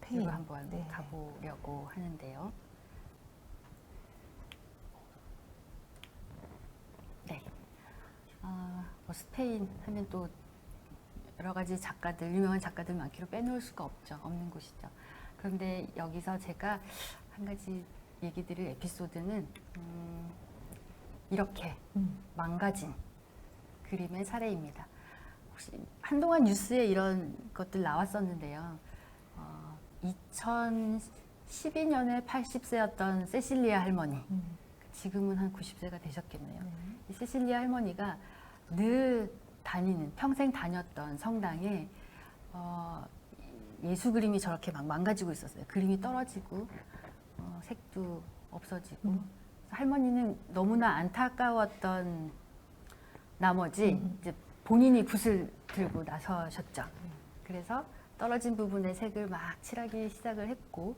스페인 한번 네. 가보려고 하는데요. 네. 스페인 하면 또 여러 가지 작가들, 유명한 작가들 많기로 빼놓을 수가 없는 곳이죠. 그런데 여기서 제가 한 가지 얘기드릴 에피소드는 이렇게 망가진 그림의 사례입니다. 혹시 한동안 뉴스에 이런 것들 나왔었는데요. 2012년에 80세였던 세실리아 할머니, 지금은 한 90세가 되셨겠네요. 이 세실리아 할머니가 늘 평생 다녔던 성당에 예수 그림이 저렇게 막 망가지고 있었어요. 그림이 떨어지고 색도 없어지고 할머니는 너무나 안타까웠던 나머지 이제 본인이 붓을 들고 나서셨죠. 그래서 떨어진 부분에 색을 막 칠하기 시작을 했고,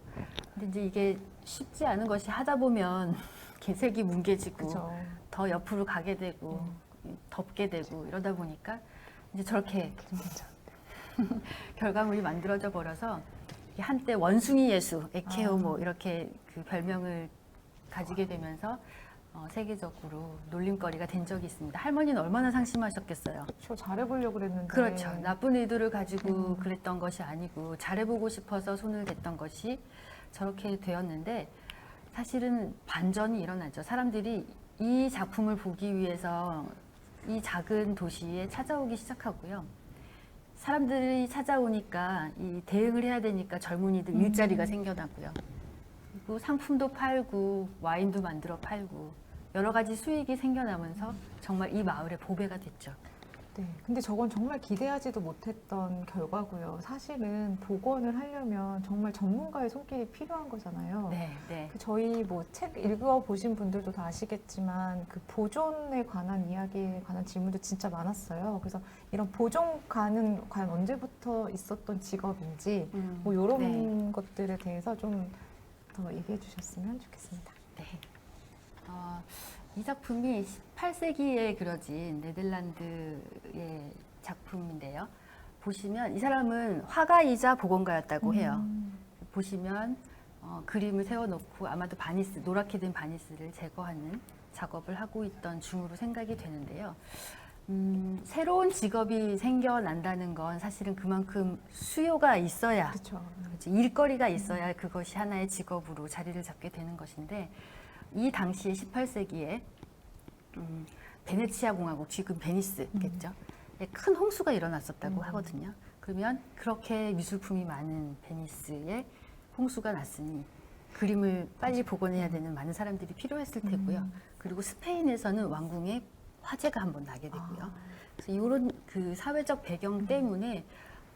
근데 이제 이게 쉽지 않은 것이 하다 보면 색이 뭉개지고 그쵸. 더 옆으로 가게 되고 덮게 되고 이러다 보니까 이제 저렇게 결과물이 만들어져 버려서 한때 원숭이 예수, 에케오 뭐 이렇게 그 별명을 가지게 되면서 세계적으로 놀림거리가 된 적이 있습니다. 할머니는 얼마나 상심하셨겠어요. 저 잘해보려고 그랬는데. 그렇죠. 나쁜 의도를 가지고 그랬던 것이 아니고 잘해보고 싶어서 손을 댔던 것이 저렇게 되었는데 사실은 반전이 일어나죠. 사람들이 이 작품을 보기 위해서 이 작은 도시에 찾아오기 시작하고요. 사람들이 찾아오니까 이 대응을 해야 되니까 젊은이들 일자리가 생겨나고요. 그리고 상품도 팔고 와인도 만들어 팔고 여러 가지 수익이 생겨나면서 정말 이 마을의 보배가 됐죠. 네, 근데 저건 정말 기대하지도 못했던 결과고요. 사실은 복원을 하려면 정말 전문가의 손길이 필요한 거잖아요. 네, 네. 저희 뭐 책 읽어보신 분들도 다 아시겠지만 그 보존에 관한 이야기에 관한 질문도 진짜 많았어요. 그래서 이런 보존가는 과연 언제부터 있었던 직업인지 뭐 이런 네. 것들에 대해서 좀 더 얘기해 주셨으면 좋겠습니다. 네. 이 작품이 18세기에 그려진 네덜란드의 작품인데요. 보시면 이 사람은 화가이자 복원가였다고 해요. 보시면 그림을 세워놓고 아마도 바니스, 노랗게 된 바니스를 제거하는 작업을 하고 있던 중으로 생각이 되는데요. 새로운 직업이 생겨난다는 건 사실은 그만큼 수요가 있어야, 그렇죠. 그렇죠. 일거리가 있어야 그것이 하나의 직업으로 자리를 잡게 되는 것인데 이 당시에 18세기에 베네치아 공화국, 지금 베니스겠죠. 큰 홍수가 일어났었다고 하거든요. 그러면 그렇게 미술품이 많은 베니스에 홍수가 났으니 그림을 빨리 복원해야 되는 많은 사람들이 필요했을 테고요. 그리고 스페인에서는 왕궁에 화재가 한번 나게 되고요. 그래서 이런 그 사회적 배경 때문에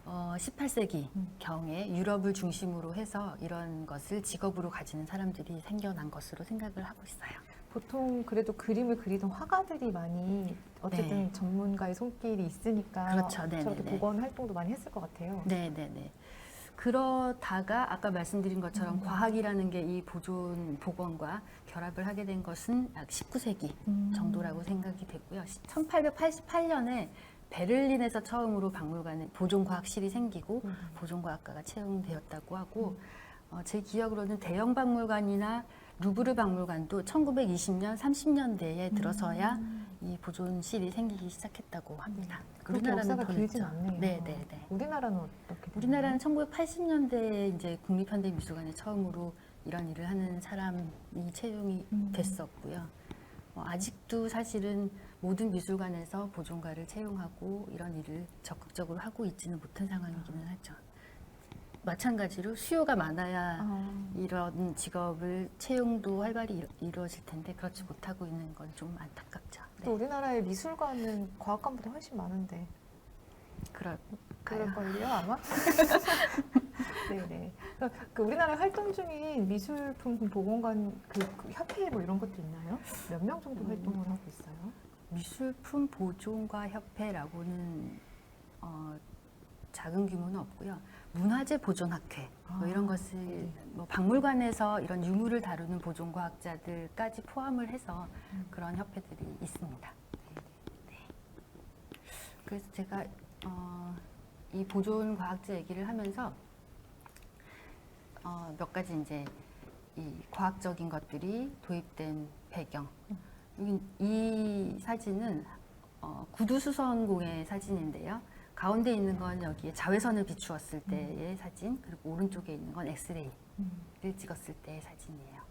18세기 경에 유럽을 중심으로 해서 이런 것을 직업으로 가지는 사람들이 생겨난 것으로 생각을 하고 있어요. 보통 그래도 그림을 그리던 화가들이 많이 어쨌든 네. 전문가의 손길이 있으니까 그렇죠. 네네네. 저렇게 복원 활동도 많이 했을 것 같아요. 네네네. 그러다가 아까 말씀드린 것처럼 과학이라는 게 이 보존, 복원과 결합을 하게 된 것은 약 19세기 정도라고 생각이 되고요. 1888년에 베를린에서 처음으로 박물관에 보존과학실이 생기고 보존과학과가 채용되었다고 하고 제 기억으로는 대형 박물관이나 루브르 박물관도 1920년, 30년대에 들어서야 이 보존실이 생기기 시작했다고 합니다. 그렇게 역사가 길진 늦죠. 않네요. 네네네. 우리나라는 어떻게 되나요? 우리나라는 1980년대에 이제 국립현대미술관에 처음으로 이런 일을 하는 사람이 채용이 됐었고요. 아직도 사실은 모든 미술관에서 보존가를 채용하고 이런 일을 적극적으로 하고 있지는 못한 상황이기는 하죠. 마찬가지로 수요가 많아야 이런 직업을 채용도 활발히 이루어질 텐데 그렇지 못하고 있는 건 좀 안타깝죠. 네. 또 우리나라의 미술관은 과학관보다 훨씬 많은데 그럴까요? 그럴걸요 아마? 네네. 그 우리나라 활동 중인 미술품 보건관 그 협회 뭐 이런 것도 있나요? 몇 명 정도 활동을 하고 있어요? 미술품 보존과 협회라고는 작은 규모는 없고요. 문화재 보존학회 뭐 이런 것을 뭐 박물관에서 이런 유물을 다루는 보존과학자들까지 포함을 해서 그런 협회들이 있습니다. 네. 그래서 제가 이 보존과학자 얘기를 하면서 몇 가지 이제 이 과학적인 것들이 도입된 배경. 여기 이 사진은 구두수성공의 사진인데요. 가운데 있는 건 여기에 자외선을 비추었을 때의 사진, 그리고 오른쪽에 있는 건 엑스레이를 찍었을 때의 사진이에요.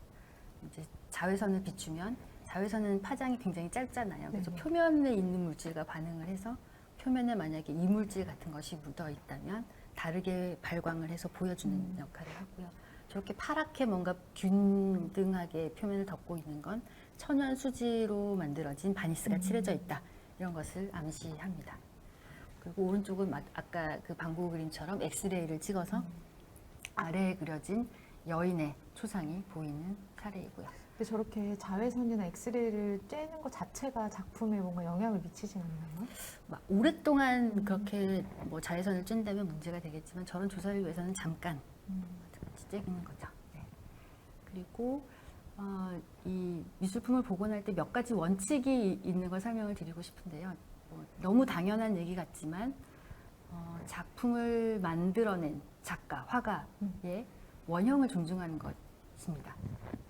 이제 자외선을 비추면 자외선은 파장이 굉장히 짧잖아요. 그래서 네네. 표면에 있는 물질과 반응을 해서 표면에 만약에 이물질 같은 것이 묻어 있다면 다르게 발광을 해서 보여주는 역할을 하고요. 저렇게 파랗게 뭔가 균등하게 표면을 덮고 있는 건 천연 수지로 만들어진 바니스가 칠해져 있다. 이런 것을 암시합니다. 그리고 오른쪽은 아까 그 방구 그림처럼 엑스레이를 찍어서 아래에 그려진 여인의 초상이 보이는 사례이고요. 근데 저렇게 자외선이나 엑스레이를 쬐는 것 자체가 작품에 뭔가 영향을 미치진 않나요? 막 오랫동안 그렇게 뭐 자외선을 쬐다면 문제가 되겠지만 저런 조사를 위해서는 잠깐 쬐는 거죠. 네. 그리고 이 미술품을 복원할 때 몇 가지 원칙이 있는 걸 설명을 드리고 싶은데요. 너무 당연한 얘기 같지만 작품을 만들어낸 작가, 화가의 원형을 존중하는 것입니다.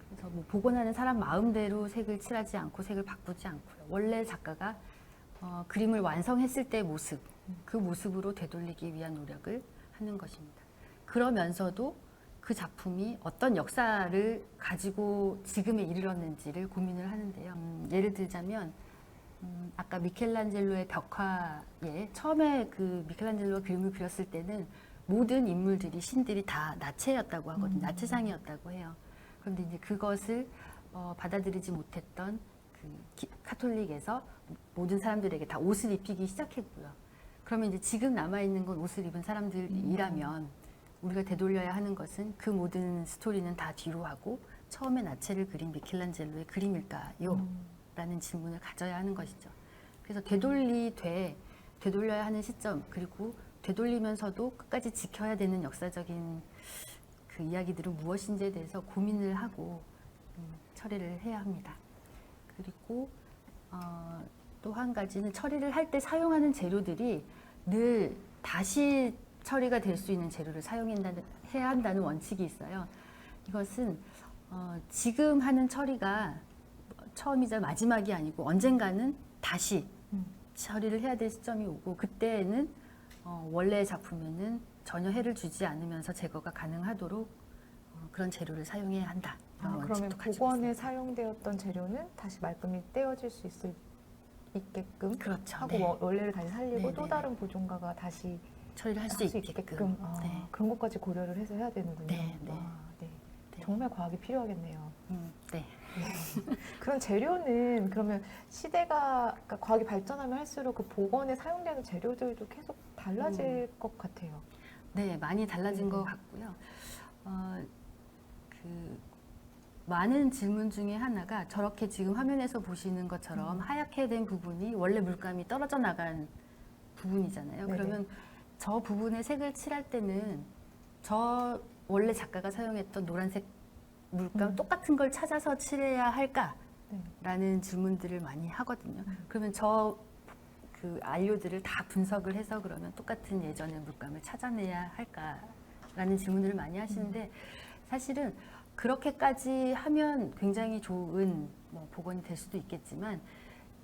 그래서 뭐 복원하는 사람 마음대로 색을 칠하지 않고 색을 바꾸지 않고요. 원래 작가가 그림을 완성했을 때의 모습, 그 모습으로 되돌리기 위한 노력을 하는 것입니다. 그러면서도 그 작품이 어떤 역사를 가지고 지금에 이르렀는지를 고민을 하는데요. 예를 들자면 아까 미켈란젤로의 벽화에 처음에 그 미켈란젤로가 그림을 그렸을 때는 모든 인물들이 신들이 다 나체였다고 하거든요. 나체상이었다고 해요. 그런데 이제 그것을 받아들이지 못했던 그 카톨릭에서 모든 사람들에게 다 옷을 입히기 시작했고요. 그러면 이제 지금 남아있는 건 옷을 입은 사람들이라면 우리가 되돌려야 하는 것은 그 모든 스토리는 다 뒤로 하고 처음에 나체를 그린 미켈란젤로의 그림일까요? 라는 질문을 가져야 하는 것이죠. 그래서 되돌려야 하는 시점, 그리고 되돌리면서도 끝까지 지켜야 되는 역사적인 그 이야기들은 무엇인지에 대해서 고민을 하고 처리를 해야 합니다. 그리고 또 한 가지는 처리를 할 때 사용하는 재료들이 늘 다시 처리가 될 수 있는 재료를 사용해야 한다는 원칙이 있어요. 이것은 지금 하는 처리가 처음이자 마지막이 아니고 언젠가는 다시 처리를 해야 될 시점이 오고 그때는 원래의 작품에는 전혀 해를 주지 않으면서 제거가 가능하도록 그런 재료를 사용해야 한다. 이런 그러면 원칙도 가지고 복원에 있습니다. 사용되었던 재료는 다시 말끔히 떼어질 수 있게끔 그렇죠. 하고 네. 원래를 다시 살리고 네, 또 네, 다른 보존가가 다시 처리를 할 수 할 수 있게끔. 있게끔 네. 그런 것까지 고려를 해서 해야 되는군요. 네, 네. 네. 네. 정말 과학이 필요하겠네요. 네. 그런 재료는 그러면 그러니까 과학이 발전하면 할수록 그 복원에 사용되는 재료들도 계속 달라질 것 같아요. 네, 많이 달라진 것 같고요. 그 많은 질문 중에 하나가 저렇게 지금 화면에서 보시는 것처럼 하얗게 된 부분이 원래 물감이 떨어져 나간 부분이잖아요. 네네. 그러면 저 부분에 색을 칠할 때는 저 원래 작가가 사용했던 노란색 물감 똑같은 걸 찾아서 칠해야 할까라는 네. 질문들을 많이 하거든요. 그러면 저 그 안료들을 다 분석을 해서 그러면 똑같은 예전의 물감을 찾아내야 할까라는 질문들을 많이 하시는데 사실은 그렇게까지 하면 굉장히 좋은 복원이 될 수도 있겠지만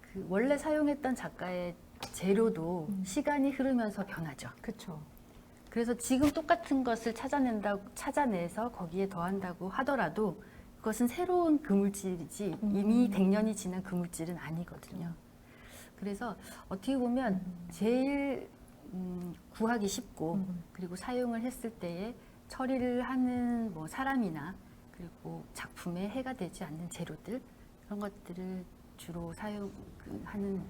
그 원래 사용했던 작가의 재료도 시간이 흐르면서 변하죠. 그렇죠. 그래서 지금 똑같은 것을 찾아내서 거기에 더한다고 하더라도 그것은 새로운 그물질이지 이미 100년이 지난 그물질은 아니거든요. 그래서 어떻게 보면 제일 구하기 쉽고 그리고 사용을 했을 때에 처리를 하는 사람이나 그리고 작품에 해가 되지 않는 재료들 그런 것들을 주로 사용하는 그런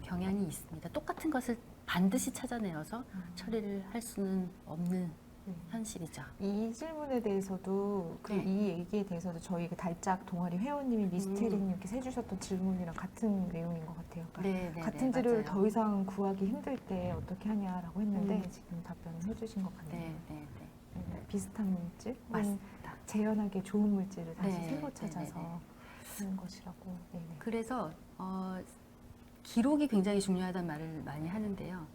경향이 있습니다. 똑같은 것을 반드시 찾아내어서 처리를 할 수는 없는 현실이죠. 이 질문에 대해서도 네. 이 얘기에 대해서도 저희 그 달짝 동아리 회원님이 미스테리님께서 해주셨던 질문이랑 같은 내용인 것 같아요. 그러니까 네, 네, 같은 네, 재료를 맞아요. 더 이상 구하기 힘들 때 어떻게 하냐라고 했는데 지금 답변을 해주신 것 같네요. 네, 네, 네. 비슷한 물질, 맞습니다. 재현하기 좋은 물질을 다시 네, 새로 네, 찾아서 네, 네. 하는 것이라고. 네네. 그래서 기록이 굉장히 중요하다는 말을 많이 하는데요.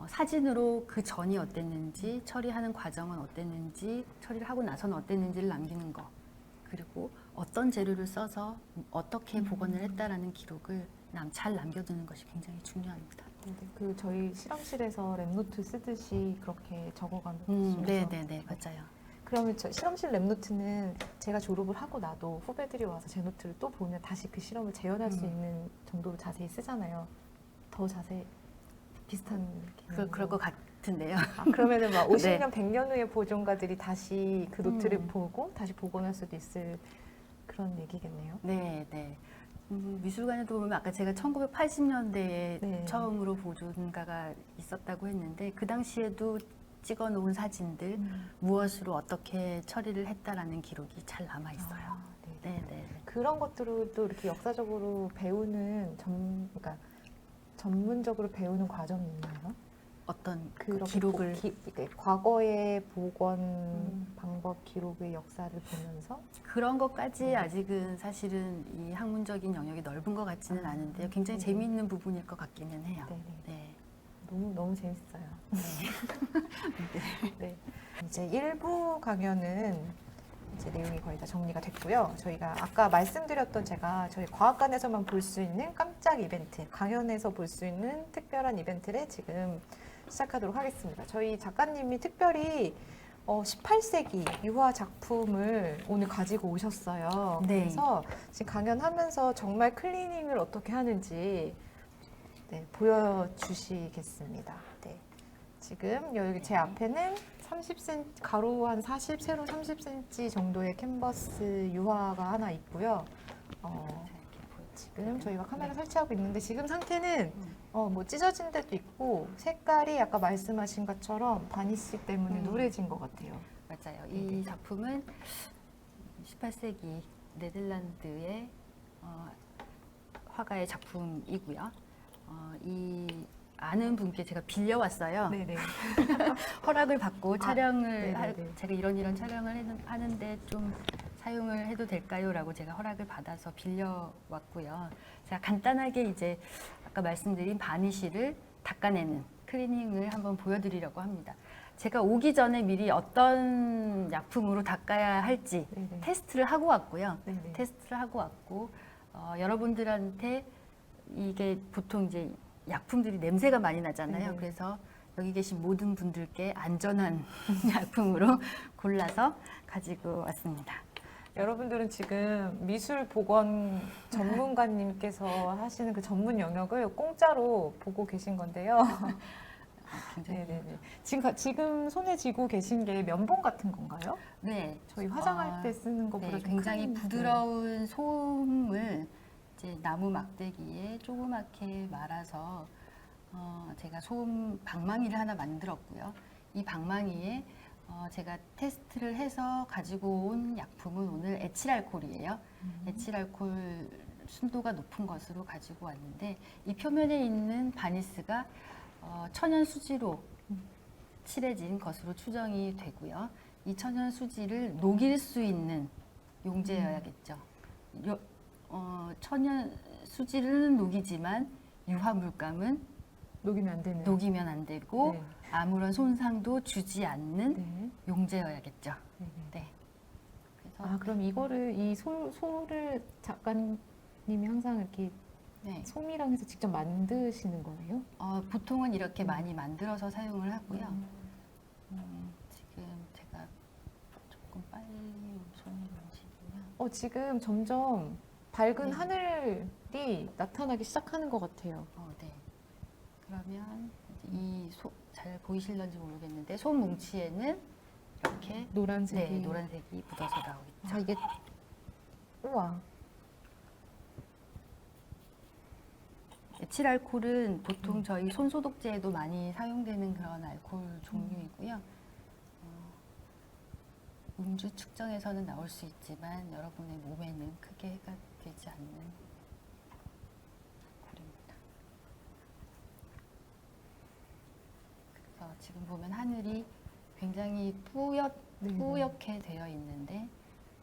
사진으로 그 전이 어땠는지, 처리하는 과정은 어땠는지, 처리를 하고 나서는 어땠는지를 남기는 거. 그리고 어떤 재료를 써서 어떻게 복원을 했다라는 기록을 잘 남겨두는 것이 굉장히 중요합니다. 그 저희 실험실에서 랩노트 쓰듯이 그렇게 적어가는 거죠. 네네네, 맞아요. 그러면 저 실험실 랩노트는 제가 졸업을 하고 나도 후배들이 와서 제 노트를 또 보면 다시 그 실험을 재현할 수 있는 정도로 자세히 쓰잖아요. 더 자세히 비슷한 그럴 것 같은데요. 그러면은 막 50년, 네. 100년 후에 보존가들이 다시 그 노트를 보고 다시 복원할 수도 있을 그런 얘기겠네요. 네, 네. 미술관에도 보면 아까 제가 1980년대에 네. 처음으로 보존가가 있었다고 했는데 그 당시에도 찍어 놓은 사진들 무엇으로 어떻게 처리를 했다라는 기록이 잘 남아 있어요. 네. 네, 네. 그런 것들도 이렇게 역사적으로 배우는 그러니까 전문적으로 배우는 과정이 있나요? 어떤 그 그렇게 기록을 과거의 복원 방법 기록의 역사를 보면서 그런 것까지 아직은 사실은 이 학문적인 영역이 넓은 것 같지는 않은데요. 굉장히 네. 재미있는 부분일 것 같기는 해요. 네네. 네. 너무 재밌어요. 네. 이제 1부 강연은 이제 내용이 거의 다 정리가 됐고요. 저희가 아까 말씀드렸던 제가 저희 과학관에서만 볼 수 있는 깜짝 이벤트, 강연에서 볼 수 있는 특별한 이벤트를 지금 시작하도록 하겠습니다. 저희 작가님이 특별히 18세기 유화 작품을 오늘 가지고 오셨어요. 네. 그래서 지금 강연하면서 정말 클리닝을 어떻게 하는지 보여주시겠습니다. 네. 지금 여기 제 앞에는 30cm, 가로 한 40, 세로 30cm 정도의 캔버스 유화가 하나 있고요. 지금 저희가 카메라 설치하고 있는데 지금 상태는 뭐 찢어진 데도 있고 색깔이 아까 말씀하신 것처럼 바니쉬 때문에 노래진 것 같아요. 맞아요. 이 작품은 18세기 네덜란드의 화가의 작품이고요. 이 아는 분께 제가 빌려왔어요. 네네. 허락을 받고 촬영을 네네네. 제가 이런 촬영을 하는데 좀 사용을 해도 될까요? 라고 제가 허락을 받아서 빌려왔고요. 제가 간단하게 이제 아까 말씀드린 바니쉬를 닦아내는 클리닝을 한번 보여드리려고 합니다. 제가 오기 전에 미리 어떤 약품으로 닦아야 할지 네네. 테스트를 하고 왔고요. 네네. 테스트를 하고 왔고 여러분들한테 이게 보통 이제 약품들이 냄새가 많이 나잖아요. 네네. 그래서 여기 계신 모든 분들께 안전한 약품으로 골라서 가지고 왔습니다. 여러분들은 지금 미술 복원 전문가님께서 하시는 그 전문 영역을 공짜로 보고 계신 건데요. 굉장히 네네네. 지금 손에 쥐고 계신 게 면봉 같은 건가요? 네, 저희 화장할 때 쓰는 것보다 네, 좀 굉장히 큰, 부드러운 솜을 이제 나무 막대기에 조그맣게 말아서 제가 솜 방망이를 하나 만들었고요. 이 방망이에 제가 테스트를 해서 가지고 온 약품은 오늘 에칠알코올이에요. 에칠알코올 순도가 높은 것으로 가지고 왔는데 이 표면에 있는 바니스가 천연 수지로 칠해진 것으로 추정이 되고요. 이 천연 수지를 녹일 수 있는 용제여야겠죠. 천연 수지를 녹이지만 유화 물감은 녹이면 안 되는. 녹이면 안 되고 네. 아무런 손상도 주지 않는 네. 용제여야겠죠. 네네. 네. 그래서 그럼 이거를 이 소를 작가님이 항상 이렇게 네. 솜이랑 해서 직접 만드시는 거예요? 보통은 이렇게 많이 만들어서 사용을 하고요. 지금 제가 조금 빨리 손이 움직이면 지금 점점 밝은 네. 하늘이 나타나기 시작하는 것 같아요. 네. 그러면 잘 보이실런지 모르겠는데 솜 뭉치에는 이렇게 노란색이. 네, 노란색이 묻어서 나오겠죠. 이게 우와. 에칠알코올은 보통 저희 손소독제에도 많이 사용되는 그런 알코올 종류이고요. 음주 측정에서는 나올 수 있지만 여러분의 몸에는 크게 해가 되지 않는 알코올입니다. 그래서 지금 보면 하늘이 굉장히 뿌옇게 되어 있는데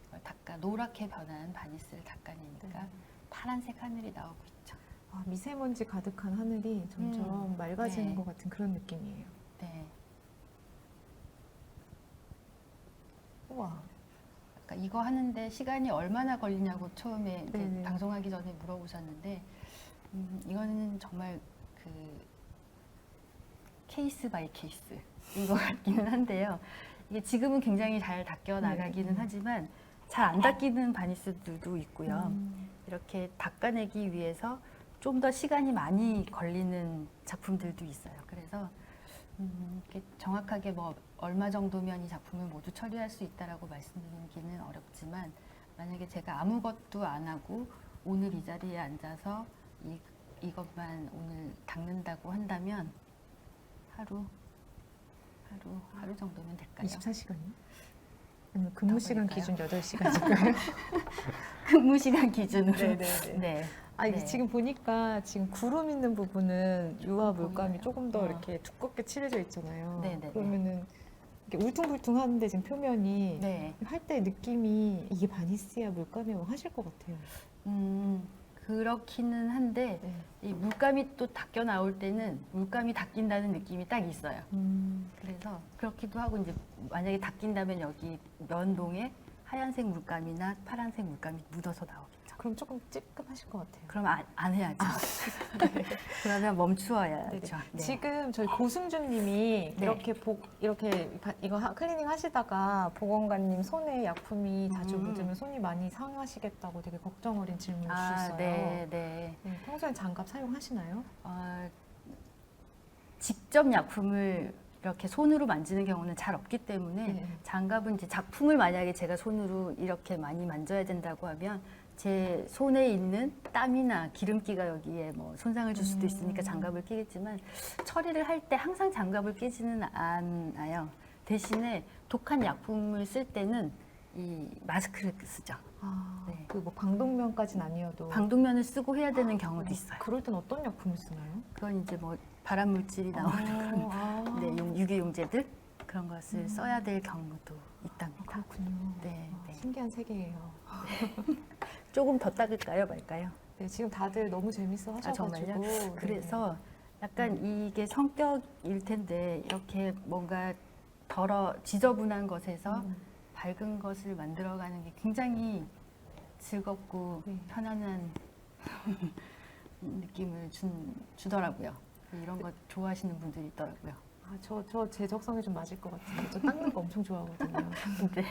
이걸 노랗게 변한 바니스를 닦아내니까 파란색 하늘이 나오고 있죠. 아, 미세먼지 가득한 하늘이 점점 맑아지는 네. 것 같은 그런 느낌이에요. 네. 우와. 그러니까 이거 하는데 시간이 얼마나 걸리냐고 처음에 이제 네네. 방송하기 전에 물어보셨는데 이거는 정말 그 케이스 바이 케이스인 것 같기는 한데요. 이게 지금은 굉장히 잘 닦여 나가기는 네. 하지만 잘 안 닦이는 바니스들도 있고요. 음. 이렇게 닦아내기 위해서 좀 더 시간이 많이 걸리는 작품들도 있어요. 그래서 이렇게 정확하게 뭐 얼마 정도면 이 작품을 모두 처리할 수 있다라고 말씀드리기는 어렵지만 만약에 제가 아무것도 안 하고 오늘 이 자리에 앉아서 이것만 오늘 닦는다고 한다면 하루 정도면 될까요? 24시간이요? 아니면 근무 더 시간 걸릴까요? 기준 8시간일까요? 근무 시간 기준으로. 네네네. 네. 아, 이게 네. 지금 보니까 지금 구름 있는 부분은 유화 물감이 보이나요? 조금 더 어. 이렇게 두껍게 칠해져 있잖아요. 네네네. 그러면은 이렇게 울퉁불퉁한데 지금 표면이 네. 할 때 느낌이 이게 바니스야 물감이야 뭐 하실 것 같아요. 그렇기는 한데 네. 이 물감이 또 닦여 나올 때는 물감이 닦인다는 느낌이 딱 있어요. 그래서 그렇기도 하고 이제 만약에 닦인다면 여기 면봉에 하얀색 물감이나 파란색 물감이 묻어서 나오겠죠. 그럼 조금 찌끔하실 것 같아요. 그럼 안 해야죠. 그러면 멈추어야죠. 네. 지금 저희 고승준님이 네. 이렇게 이거 클리닝 하시다가 보건관님 손에 약품이 자주 묻으면 손이 많이 상하시겠다고 되게 걱정 어린 질문을 주셨어요. 네, 네. 네, 평소에 장갑 사용하시나요? 직접 약품을 이렇게 손으로 만지는 경우는 잘 없기 때문에 네. 장갑은 이제 작품을 만약에 제가 손으로 이렇게 많이 만져야 된다고 하면 제 손에 있는 땀이나 기름기가 여기에 뭐 손상을 줄 수도 있으니까 장갑을 끼겠지만 처리를 할 때 항상 장갑을 끼지는 않아요. 대신에 독한 약품을 쓸 때는 이 마스크를 쓰죠. 아, 네. 그 뭐 방독면까지는 아니어도 방독면을 쓰고 해야 되는 경우도 있어요. 그럴 땐 어떤 약품을 쓰나요? 그건 이제 뭐 발암 물질이 나오는 그런 아, 네, 유기용제들 그런 것을 써야 될 경우도 있답니다. 그렇군요. 네, 네. 신기한 세계예요. 조금 더 닦을까요, 말까요? 네, 지금 다들 너무 재밌어 하셔가지고. 정말요? 네. 그래서 약간 이게 성격일 텐데 이렇게 뭔가 지저분한 것에서 밝은 것을 만들어가는 게 굉장히 즐겁고 네. 편안한 느낌을 주더라고요. 이런 거 좋아하시는 분들이 있더라고요. 아, 저 제적성이 좀 맞을 것 같아요. 저 닦는 거 엄청 좋아하거든요. 네.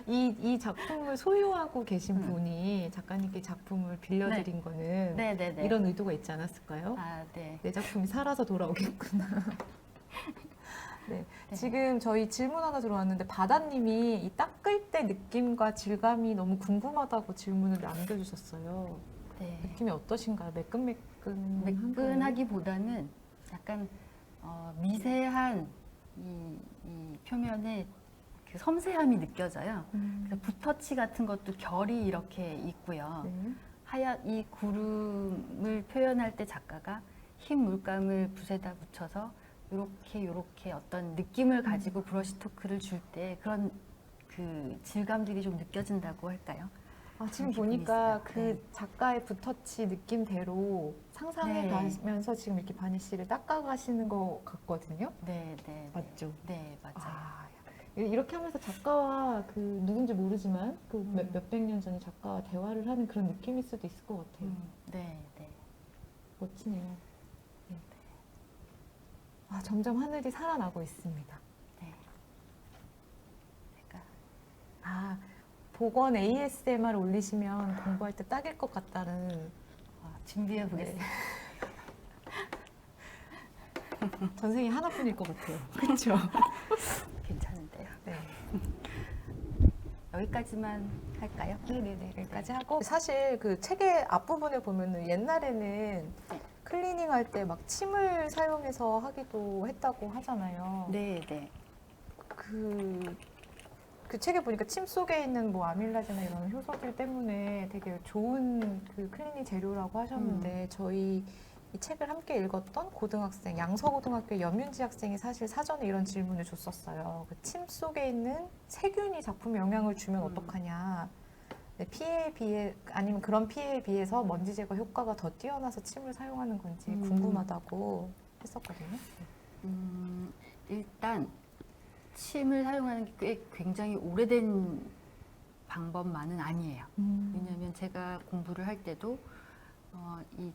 이 작품을 소유하고 계신 분이 작가님께 작품을 빌려드린 거는 네네네. 이런 의도가 있지 않았을까요? 아, 네. 내 작품이 살아서 돌아오겠구나. 네. 네. 지금 저희 질문 하나 들어왔는데 바다님이 이 닦을 때 느낌과 질감이 너무 궁금하다고 질문을 남겨주셨어요. 네. 느낌이 어떠신가요? 매끈매끈. 매끈하기보다는 약간 미세한 이 표면에 그 섬세함이 느껴져요. 그래서 붓터치 같은 것도 결이 이렇게 있고요. 네. 하얀 이 구름을 표현할 때 작가가 흰 물감을 붓에다 묻혀서 요렇게 어떤 느낌을 가지고 브러쉬 토크를 줄 때 그런 그 질감들이 좀 느껴진다고 할까요? 아, 지금 그런 기분이 보니까 있어요. 그 네. 작가의 붓터치 느낌대로 상상해 네. 가면서 지금 이렇게 바니쉬를 닦아가시는 것 같거든요. 네, 네. 맞죠? 네, 맞아요. 아, 이렇게 하면서 작가와 그 누군지 모르지만 그 몇백 년 전에 작가와 대화를 하는 그런 느낌일 수도 있을 것 같아요. 네, 네. 멋지네요. 네. 아, 점점 하늘이 살아나고 있습니다. 네. 제가 아, 복원 ASMR 올리시면 공부할 때 딱일 것 같다는 준비해 보겠습니다. 전생이 하나뿐일 것 같아요. 그렇죠? 괜찮은데요. 네. 여기까지만 할까요? 네네네. 여기까지 하고 사실 그 책의 앞부분에 보면은 옛날에는 클리닝 할 때 막 침을 사용해서 하기도 했다고 하잖아요. 네, 네. 그 책에 보니까 침 속에 있는 뭐 아밀라제나 이런 효소들 때문에 되게 좋은 그 클리닝 재료라고 하셨는데 저희 이 책을 함께 읽었던 고등학생, 양서고등학교 염윤지 학생이 사실 사전에 이런 질문을 줬었어요. 그 침 속에 있는 세균이 작품에 영향을 주면 어떡하냐. 네, 피해에 비해 아니면 그런 피해에 비해서 먼지 제거 효과가 더 뛰어나서 침을 사용하는 건지 궁금하다고 했었거든요. 일단 침을 사용하는 게 꽤 굉장히 오래된 방법만은 아니에요. 왜냐하면 제가 공부를 할 때도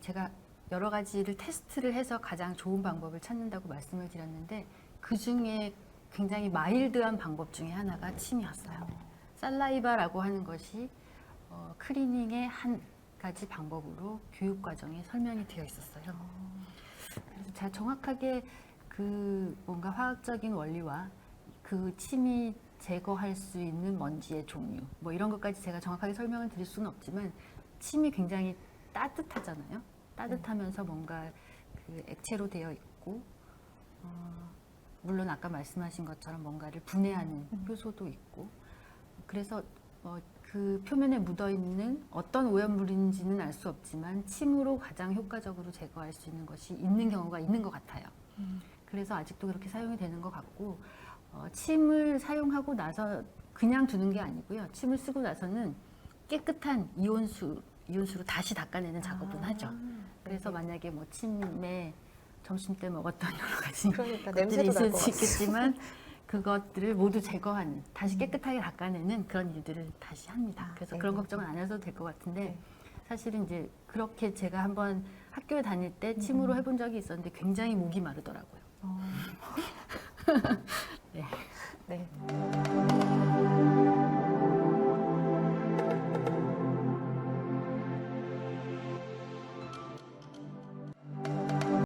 제가 여러 가지를 테스트를 해서 가장 좋은 방법을 찾는다고 말씀을 드렸는데 그 중에 굉장히 마일드한 방법 중에 하나가 침이었어요. 살라이바라고 하는 것이 클리닝의 한 가지 방법으로 교육 과정에 설명이 되어 있었어요. 그래서 제가 정확하게 그 뭔가 화학적인 원리와 그 침이 제거할 수 있는 먼지의 종류 뭐 이런 것까지 제가 정확하게 설명을 드릴 수는 없지만 침이 굉장히 따뜻하잖아요. 따뜻하면서 뭔가 그 액체로 되어 있고 물론 아까 말씀하신 것처럼 뭔가를 분해하는 효소도 있고 그래서 그 표면에 묻어 있는 어떤 오염물인지는 알 수 없지만 침으로 가장 효과적으로 제거할 수 있는 것이 있는 경우가 있는 것 같아요. 그래서 아직도 그렇게 사용이 되는 것 같고 침을 사용하고 나서 그냥 두는 게 아니고요. 침을 쓰고 나서는 깨끗한 이온수로 다시 닦아내는 작업은 하죠. 그래서 만약에 뭐 침에 점심 때 먹었던 여러 가지 그러니까 것들이 냄새도 있을 날것 수 있겠지만 그것들을 모두 제거하는 다시 깨끗하게 닦아내는 그런 일들을 다시 합니다. 그래서 네. 그런 걱정은 안 하셔도 될 것 같은데 네. 사실은 이제 그렇게 제가 한번 학교에 다닐 때 침으로 해본 적이 있었는데 굉장히 목이 마르더라고요.